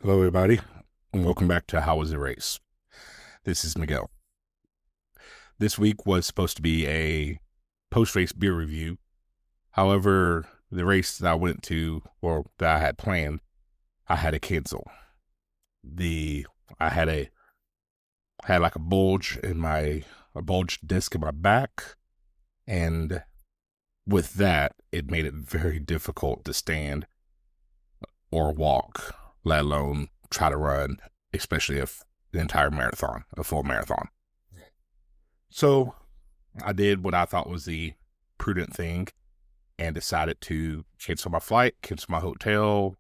Hello, everybody, and welcome back to How Was the Race? This is Miguel. This week was supposed to be a post-race beer review. However, the race that I went to, or that I had planned, I had to cancel. I had like a bulged disc in my back, and with that, it made it very difficult to stand or walk, let alone try to run, especially if the entire marathon, a full marathon. So I did what I thought was the prudent thing and decided to cancel my flight, cancel my hotel,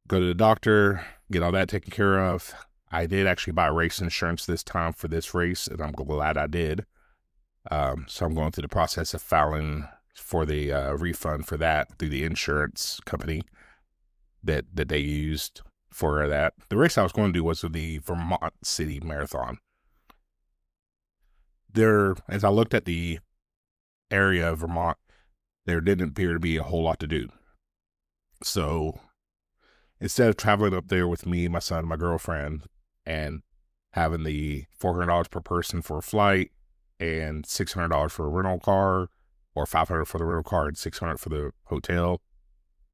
go to the doctor, get all that taken care of. I did actually buy race insurance this time for this race, and I'm glad I did. So I'm going through the process of filing for the refund for that through the insurance company that they used for that. The race I was going to do was the Vermont City Marathon. As I looked at the area of Vermont, there didn't appear to be a whole lot to do. So instead of traveling up there with me, my son, my girlfriend, and having the $400 per person for a flight and $600 for a rental car, or $500 for the rental car and $600 for the hotel,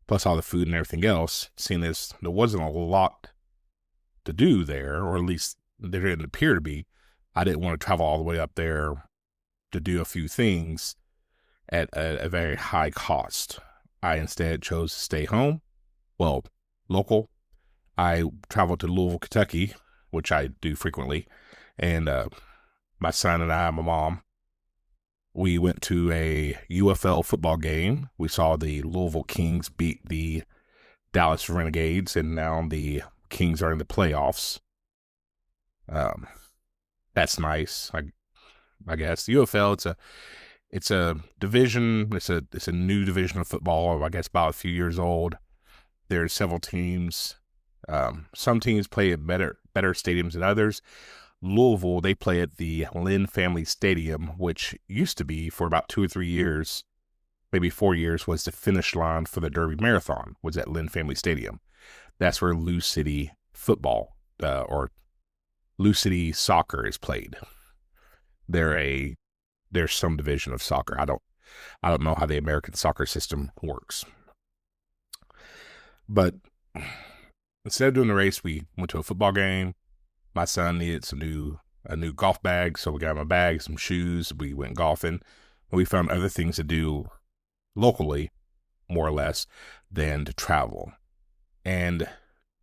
plus all the food and everything else, seeing as there wasn't a lot to do there, or at least there didn't appear to be, I didn't want to travel all the way up there to do a few things at a very high cost. I instead chose to stay home, well, local. I traveled to Louisville, Kentucky, which I do frequently, and my son and I, my mom, we went to a UFL football game. We saw the Louisville Kings beat the Dallas Renegades, and now the Kings are in the playoffs. That's nice, I guess. The UFL, it's a division. It's a new division of football. I guess about a few years old. There's several teams. Some teams play at better stadiums than others. Louisville, they play at the Lynn Family Stadium, which used to be for about 2 or 3 years, maybe 4 years, was the finish line for the Derby Marathon. Was at Lynn Family Stadium. That's where Lou City football or Lou City soccer is played. There's some division of soccer. I don't know how the American soccer system works. But instead of doing the race, we went to a football game. My son needed a new golf bag, so we got him a bag, some shoes. We went golfing. We found other things to do locally, more or less, than to travel. And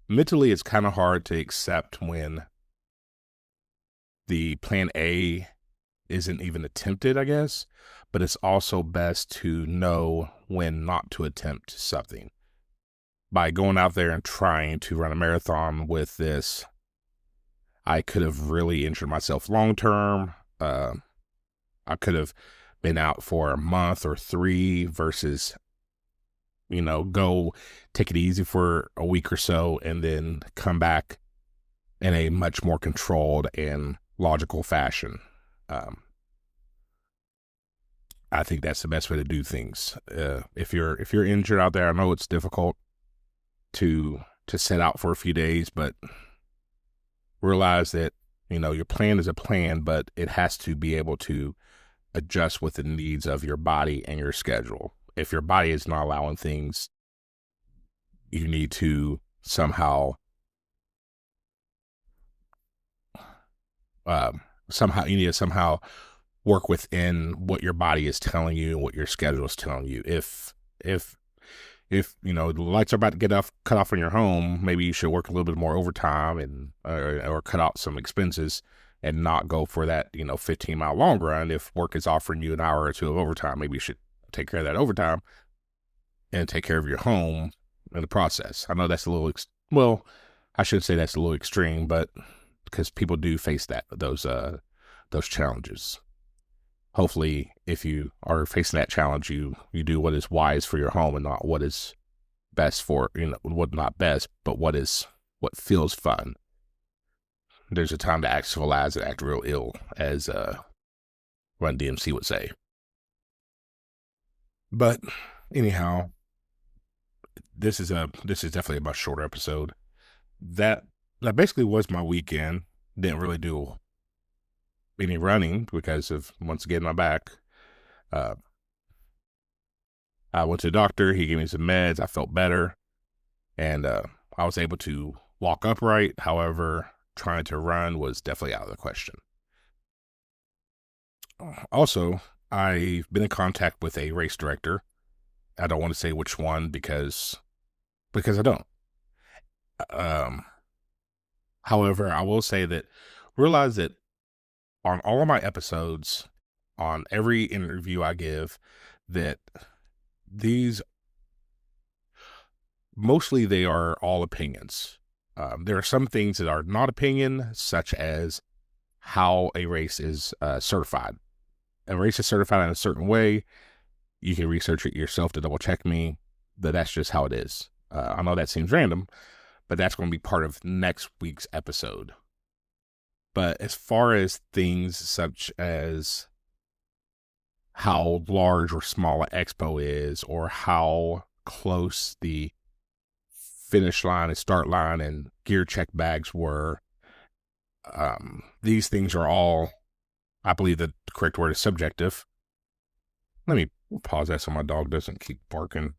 mentally, it's kind of hard to accept when the plan A isn't even attempted, I guess, but it's also best to know when not to attempt something. By going out there and trying to run a marathon with this, I could have really injured myself long term. I could have been out for a month or 3 versus, go take it easy for a week or so and then come back in a much more controlled and logical fashion. I think that's the best way to do things. If you're injured out there, I know it's difficult to set out for a few days, but realize that your plan is a plan, but it has to be able to adjust with the needs of your body and your schedule. If your body is not allowing things, you need to somehow work within what your body is telling you and what your schedule is telling you. If the lights are about to cut off in your home, maybe you should work a little bit more overtime and or cut out some expenses and not go for that 15-mile long run. If work is offering you an hour or 2 of overtime, maybe you should take care of that overtime and take care of your home in the process. I know that's a little I shouldn't say that's a little extreme, but because people do face those challenges. Hopefully, if you are facing that challenge, you do what is wise for your home and not what is best for, what not best, but what feels fun. There's a time to act civilized and act real ill, as Run DMC would say. But anyhow, this is definitely a much shorter episode. that basically was my weekend. Didn't really do any running because of, once again, my back. Uh, I went to the doctor. He gave me some meds. I felt better, and I was able to walk upright. However, trying to run was definitely out of the question. Also, I've been in contact with a race director. I don't want to say which one because I don't. Um, However, I will say that realize that on all of my episodes, on every interview I give, that these mostly they are all opinions. There are some things that are not opinion, such as how a race is certified. A race is certified in a certain way. You can research it yourself to double check me, but that's just how it is. I know that seems random, but that's going to be part of next week's episode. But as far as things such as how large or small an expo is, or how close the finish line and start line and gear check bags were, these things are all, I believe the correct word is subjective. Let me pause that so my dog doesn't keep barking.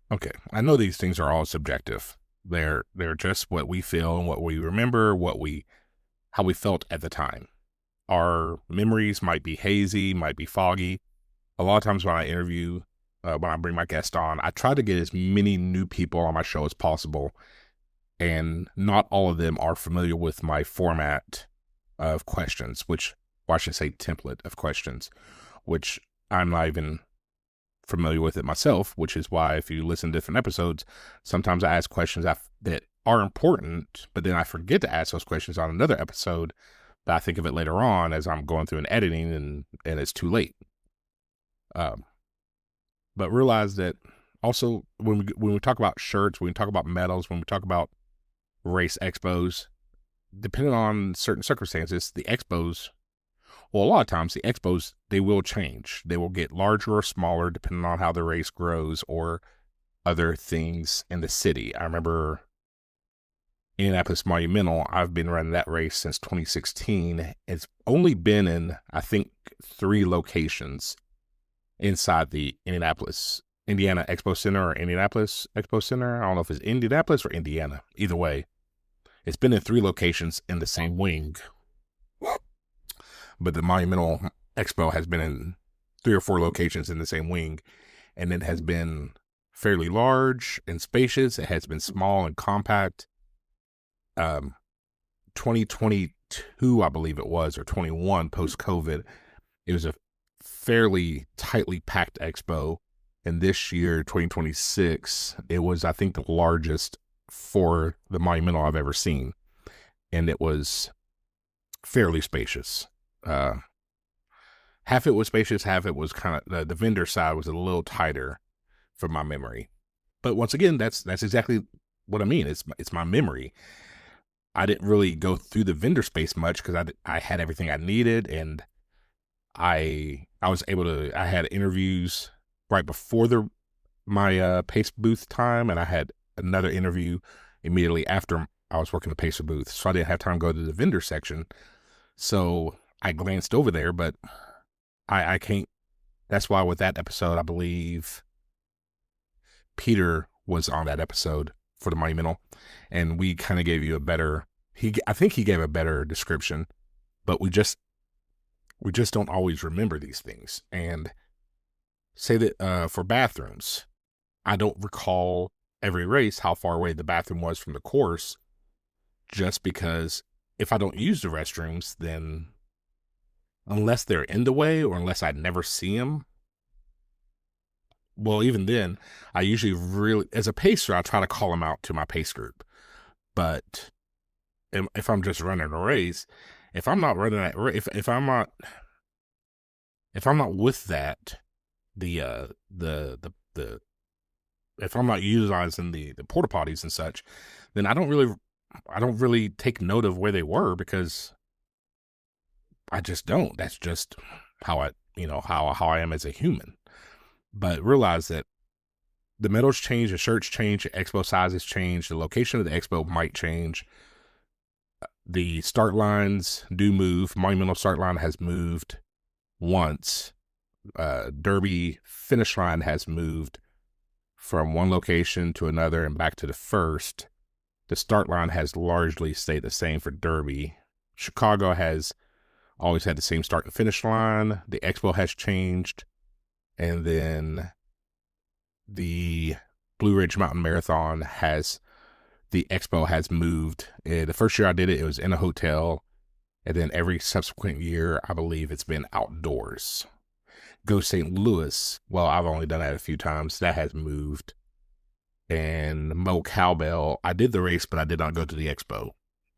Okay, I know these things are all subjective. They're just what we feel and what we remember, how we felt at the time. Our memories might be hazy, might be foggy. A lot of times when I interview, when I bring my guest on, I try to get as many new people on my show as possible, and not all of them are familiar with my format of questions, or I should say template of questions, which I'm not even familiar with it myself, which is why if you listen to different episodes, sometimes I ask questions that are important, but then I forget to ask those questions on another episode, but I think of it later on as I'm going through and editing, and it's too late. But realize that also when we talk about shirts, when we talk about medals, when we talk about race expos, depending on certain circumstances, the expos, well, a lot of times the expos, they will change. They will get larger or smaller depending on how the race grows or other things in the city. I remember Indianapolis Monumental, I've been running that race since 2016. It's only been in, I think, 3 locations inside the Indiana Expo Center or Indianapolis Expo Center. I don't know if it's Indianapolis or Indiana. Either way, it's been in 3 locations in the same wing. But the Monumental Expo has been in 3 or 4 locations in the same wing, and it has been fairly large and spacious. It has been small and compact. 2022, I believe it was, or 21, post-COVID, it was a fairly tightly packed expo. And this year, 2026, it was, I think, the largest for the Monumental I've ever seen. And it was fairly spacious. Half it was spacious, half it was kind of, the vendor side was a little tighter from my memory. But once again, that's exactly what I mean. It's my memory. I didn't really go through the vendor space much because I had everything I needed, and I was able to, I had interviews right before my Pace booth time, and I had another interview immediately after I was working the Pacer booth, so I didn't have time to go to the vendor section. So I glanced over there, but I can't. That's why with that episode, I believe Peter was on that episode for the Monumental, and we kind of gave you a better, I think he gave a better description, but we just don't always remember these things. And say that for bathrooms, I don't recall every race how far away the bathroom was from the course, just because if I don't use the restrooms, then unless they're in the way or unless I never see them, well, even then, I usually really, as a pacer, I try to call them out to my pace group. But if I'm just running a race, if I'm not running that, if I'm not with that, if I'm not utilizing the porta potties and such, then I don't really take note of where they were, because I just don't. That's just how I am as a human. But realize that the medals change, the shirts change, the expo sizes change, the location of the expo might change. The start lines do move. Monumental start line has moved once. Derby finish line has moved from one location to another and back to the first. The start line has largely stayed the same for Derby. Chicago has always had the same start and finish line. The expo has changed. And then the Blue Ridge Mountain Marathon the expo has moved. The first year I did it, it was in a hotel. And then every subsequent year, I believe it's been outdoors. Go St. Louis. Well, I've only done that a few times. That has moved. And Mo Cowbell, I did the race, but I did not go to the expo.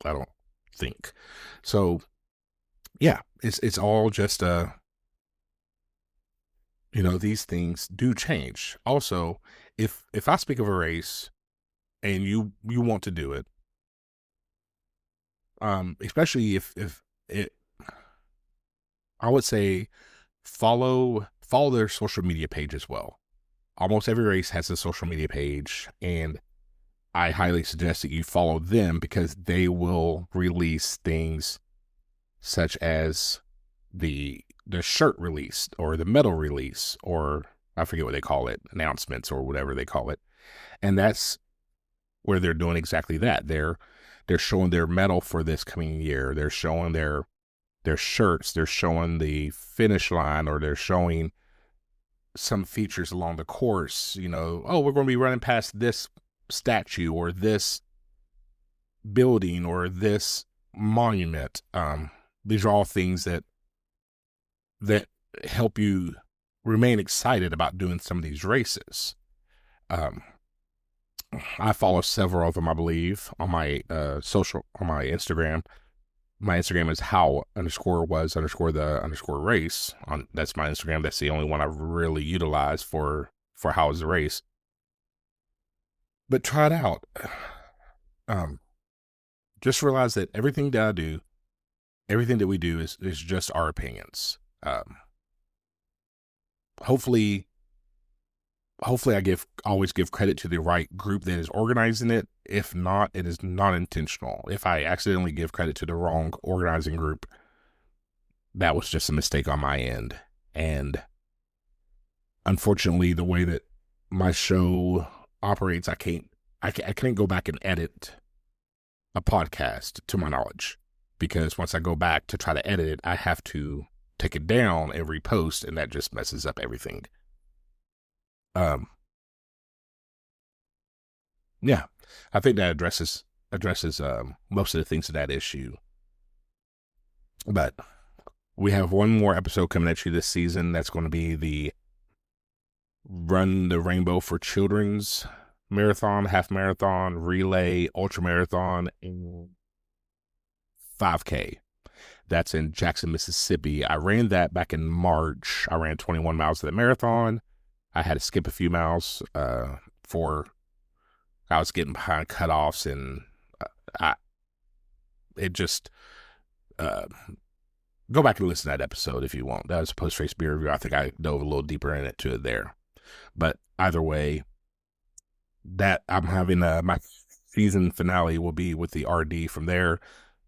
I don't think. So, yeah, it's all just these things do change. Also, if I speak of a race and you want to do it, especially if it, I would say follow their social media page as well. Almost every race has a social media page, and I highly suggest that you follow them because they will release things such as the shirt release or the medal release, or I forget what they call it, announcements or whatever they call it. And that's where they're doing exactly that. They're showing their medal for this coming year. They're showing their shirts. They're showing the finish line, or they're showing some features along the course. Oh, we're going to be running past this statue or this building or this monument. These are all things that help you remain excited about doing some of these races. I follow several of them, I believe, on my on my Instagram. My Instagram is how_was_the_race. That's my Instagram. That's the only one I really utilize for How Was the Race. But try it out. Just realize that everything that I do, everything that we do is just our opinions. Hopefully I always give credit to the right group that is organizing it. If not, it is not intentional. If I accidentally give credit to the wrong organizing group, that was just a mistake on my end. And unfortunately, the way that my show operates, I can't go back and edit a podcast, to my knowledge, because once I go back to try to edit it, I have to take it down and repost, and that just messes up everything. Yeah, I think that addresses most of the things of that issue. But we have one more episode coming at you this season. That's going to be the Run the Rainbow for Children's Marathon, half marathon, relay, ultra marathon, and 5K. That's in Jackson, Mississippi. I ran that back in March. I ran 21 miles of the marathon. I had to skip a few miles for I was getting behind cutoffs, and go back and listen to that episode if you want. That was a post-race beer review. I think I dove a little deeper into it there. But either way, that I'm having my season finale will be with the RD from there.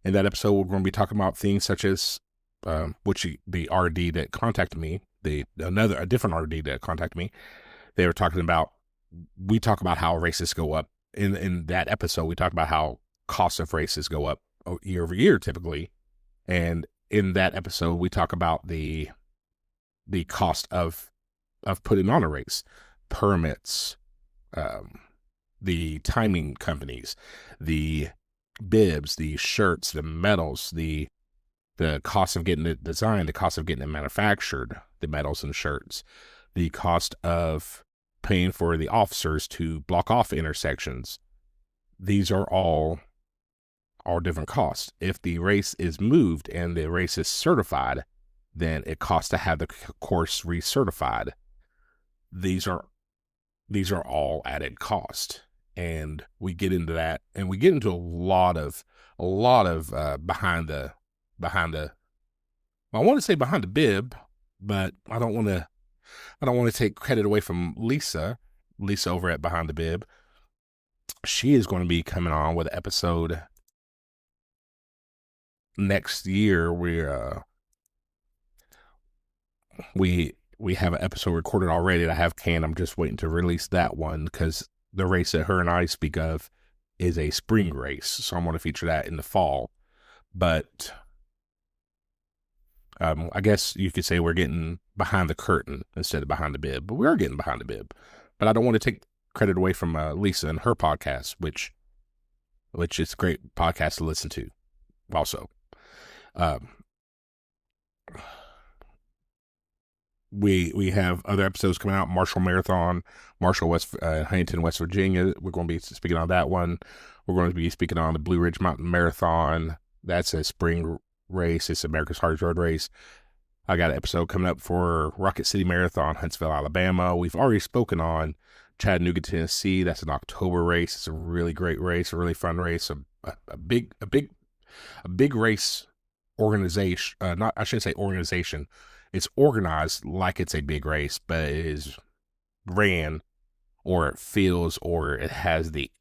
In that episode, we're going to be talking about things such as the RD that contacted me, a different RD that contacted me. They were talking about, we talk about how races go up. In that episode, we talk about how costs of races go up year over year, typically. And in that episode, we talk about the cost of putting on a race, permits, the timing companies, the bibs, the shirts, the medals, the cost of getting it designed, the cost of getting it manufactured, the medals and shirts, the cost of paying for the officers to block off intersections. These are all different costs. If the race is moved and the race is certified, then it costs to have the course recertified. These are all added cost, and we get into that, and we get into a lot of behind the I want to say behind the bib, but I don't want to take credit away from Lisa, Lisa over at Behind the Bib. She is going to be coming on with an episode next year. We have an episode recorded already that I have canned. I'm just waiting to release that one because the race that her and I speak of is a spring race, so I'm going to feature that in the fall. But I guess you could say we're getting behind the curtain instead of behind the bib, but we are getting behind the bib. But I don't want to take credit away from Lisa and her podcast, which is a great podcast to listen to. Also, we have other episodes coming out. Marshall Marathon, Huntington, West Virginia. We're going to be speaking on that one. We're going to be speaking on the Blue Ridge Mountain Marathon. That's a spring race. It's America's Hardest Road Race. I got an episode coming up for Rocket City Marathon, Huntsville, Alabama. We've already spoken on Chattanooga, Tennessee. That's an October race. It's a really great race, a really fun race, a big race organization. I shouldn't say organization. It's organized like it's a big race, but it is ran, or it feels, or it has the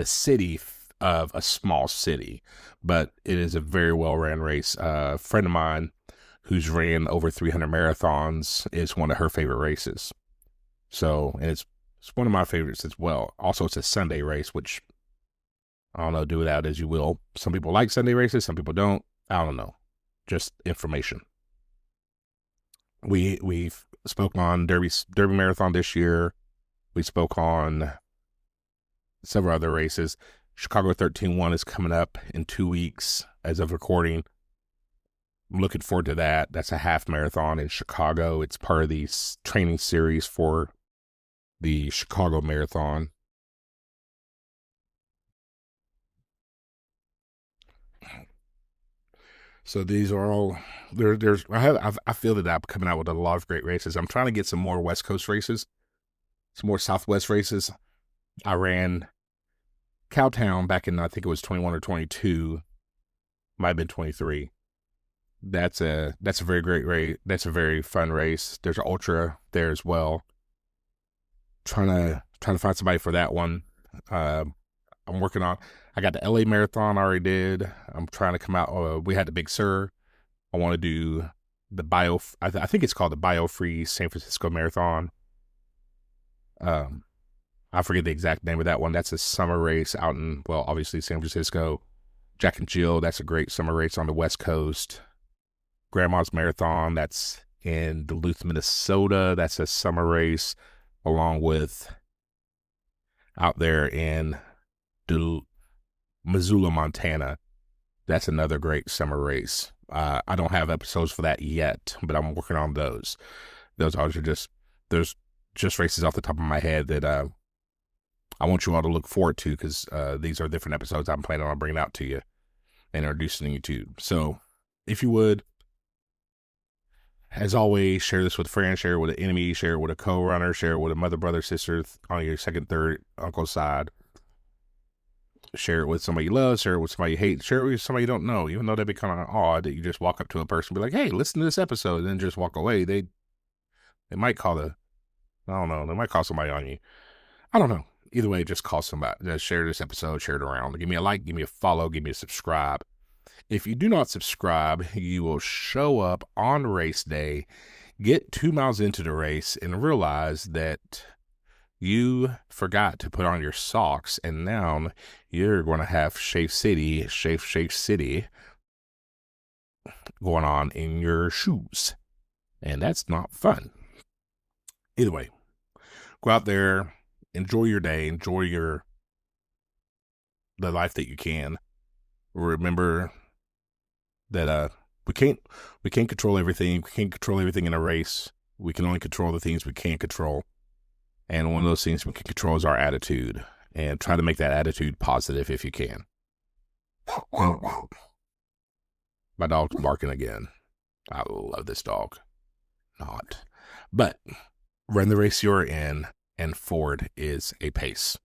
city of a small city, but it is a very well ran race. A friend of mine who's ran over 300 marathons is one of her favorite races. So, and it's one of my favorites as well. Also, it's a Sunday race, which I don't know, do without as you will. Some people like Sunday races, some people don't. I don't know. Just information. We've spoke on Derby Marathon this year. We spoke on several other races. Chicago 13-1 is coming up in 2 weeks as of recording. I'm looking forward to that. That's a half marathon in Chicago. It's part of the training series for the Chicago Marathon. So these are all I feel that I'm coming out with a lot of great races. I'm trying to get some more West Coast races, some more Southwest races. I ran Cowtown back in, I think it was 21 or 22, might have been 23. That's a very great race. That's a very fun race. There's an ultra there as well. Trying to find somebody for that one. I'm working on. I got the LA Marathon I already did. I'm trying to come out. We had the Big Sur. I want to do the I think it's called the Biofree San Francisco Marathon. I forget the exact name of that one. That's a summer race out in, well, obviously San Francisco. Jack and Jill, that's a great summer race on the West Coast. Grandma's Marathon, that's in Duluth, Minnesota. That's a summer race, along with out there in Missoula, Montana. That's another great summer race. I don't have episodes for that yet, but I'm working on those. Those are there's just races off the top of my head that I want you all to look forward to, because these are different episodes I'm planning on bringing out to you and introducing you to. So if you would, as always, share this with a friend, share it with an enemy, share it with a co-runner, share it with a mother, brother, sister on your second, third, uncle side. Share it with somebody you love, share it with somebody you hate, share it with somebody you don't know, even though that'd be kind of odd that you just walk up to a person and be like, hey, listen to this episode, and then just walk away. They might call I don't know, they might call somebody on you. I don't know. Either way, just call somebody. Just share this episode, share it around. Give me a like, give me a follow, give me a subscribe. If you do not subscribe, you will show up on race day, get 2 miles into the race, and realize that you forgot to put on your socks, and now you're going to have Shafe City going on in your shoes. And that's not fun. Either way, go out there, enjoy your day, enjoy the life that you can. Remember that we can't control everything. We can't control everything in a race. We can only control the things we can't control. And one of those things we can control is our attitude. And try to make that attitude positive if you can. My dog's barking again. I love this dog. Not. But run the race you're in, and forward is a pace.